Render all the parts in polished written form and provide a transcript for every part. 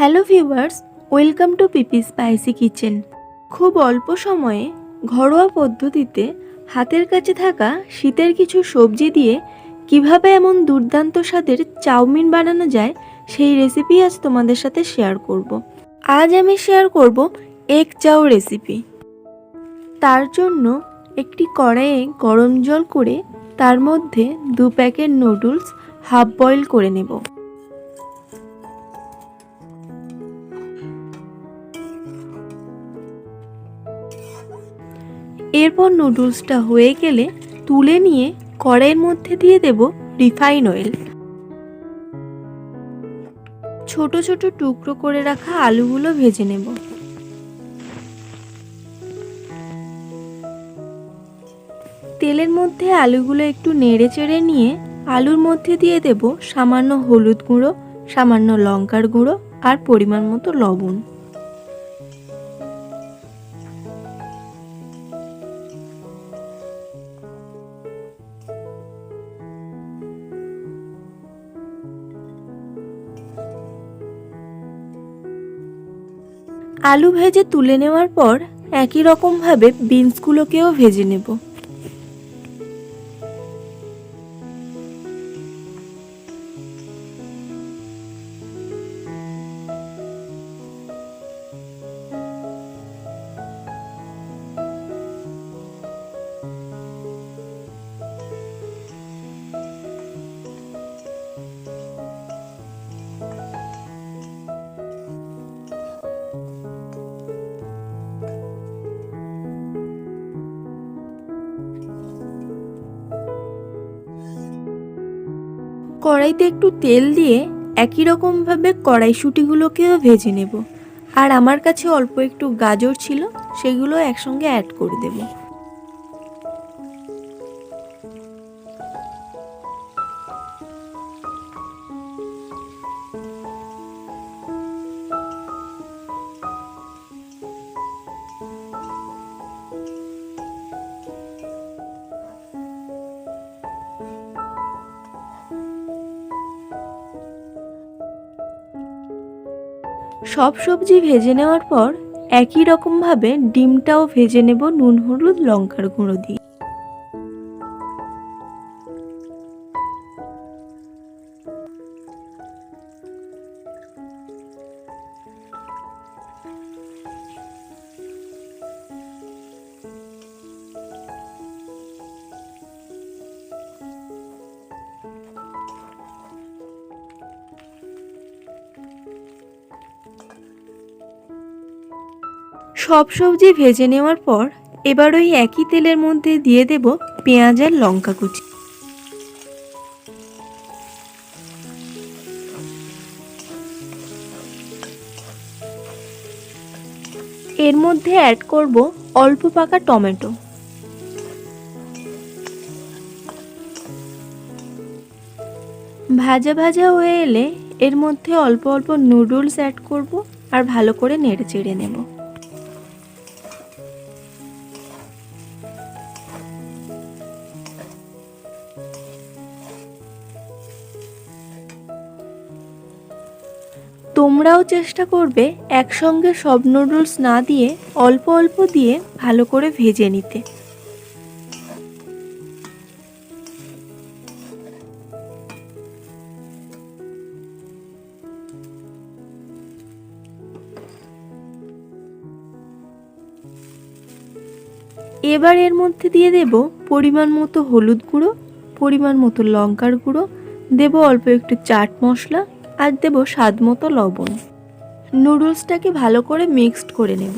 Hello viewers, welcome to PP spicy kitchen. খুব অল্প সময়ে ঘরোয়া পদ্ধতিতে হাতের কাছে থাকা শীতের কিছু সবজি দিয়ে কিভাবে এমন দুর্দান্ত স্বাদের চাউমিন বানানো যায় সেই রেসিপি আজ তোমাদের সাথে শেয়ার করব। আজ আমি শেয়ার করব এগ চাউ রেসিপি। তার জন্য একটি কড়াইয়ে গরম জল করে তার মধ্যে 2 প্যাকেট নুডলস হাফ বয়েল করে নেব। এরপর নুডলসটা হয়ে গেলে তুলে নিয়ে কড়াইয়ের মধ্যে দিয়ে দেব রিফাইন অয়েল। ছোট ছোট টুকরো করে রাখা আলুগুলো ভেজে নেব। তেলের মধ্যে আলুগুলো একটু নেড়ে চেড়ে নিয়ে আলুর মধ্যে দিয়ে দেব সামান্য হলুদ গুঁড়ো, সামান্য লঙ্কার গুঁড়ো আর পরিমাণ মতো লবণ। আলু ভেজে তুলে নেওয়ার পর একই রকমভাবে বিনসগুলোকেও ভেজে নেব। কড়াইতে একটু তেল দিয়ে একই রকমভাবে কড়াইশুঁটিগুলোকেও ভেজে নেব। আর আমার কাছে অল্প একটু গাজর ছিল, সেগুলো একসঙ্গে অ্যাড করে দেব। সব সবজি ভেজে নেওয়ার পর একই রকমভাবে ডিমটাও ভেজে নেব নুন, হলুদ, লঙ্কার গুঁড়ো দিয়ে। সব সবজি ভেজে নেওয়ার পর এবার ওই একই তেলের মধ্যে দিয়ে দেব পেঁয়াজ আর লঙ্কা কুচি। এর মধ্যে অ্যাড করব অল্প পাকা টমেটো। ভাজা ভাজা হয়ে এলে এর মধ্যে অল্প অল্প নুডলস অ্যাড করব আর ভালো করে নেড়ে চেড়ে নেব। তোমরাও চেষ্টা করবে একসঙ্গে সব নুডলস না দিয়ে অল্প অল্প দিয়ে ভালো করে ভেজে নিতে। এবার এর মধ্যে দিয়ে দেব পরিমাণ মতো হলুদ গুঁড়ো, পরিমাণ মতো লঙ্কার গুঁড়ো, দেব অল্প একটু চাট মশলা আর দেব স্বাদ মতো লবণ। নুডলসটাকে ভালো করে মিক্সড করে নেব।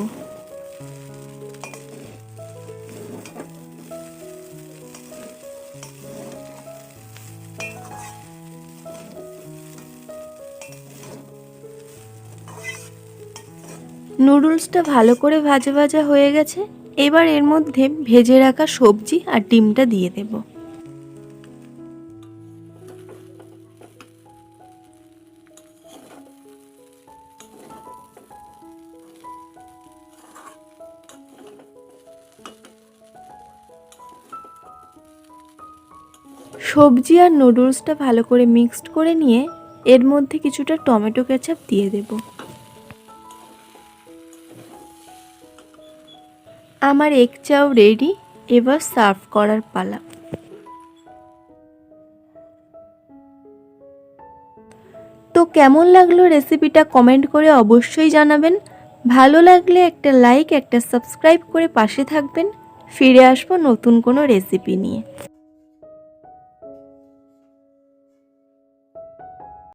নুডলসটা ভালো করে ভাজা ভাজা হয়ে গেছে। এবার এর মধ্যে ভেজে রাখা সবজি আর ডিমটা দিয়ে দেব। সবজি আর নুডলসটা ভালো করে মিক্সড করে নিয়ে এর মধ্যে কিছুটা টমেটো কেচাপ দিয়ে দেব। আমার এগ চাও রেডি, এবার সার্ভ করার পালা। তো কেমন লাগলো রেসিপিটা কমেন্ট করে অবশ্যই জানাবেন। ভালো লাগলে একটা লাইক, একটা সাবস্ক্রাইব করে পাশে থাকবেন। ফিরে আসবো নতুন কোনো রেসিপি নিয়ে।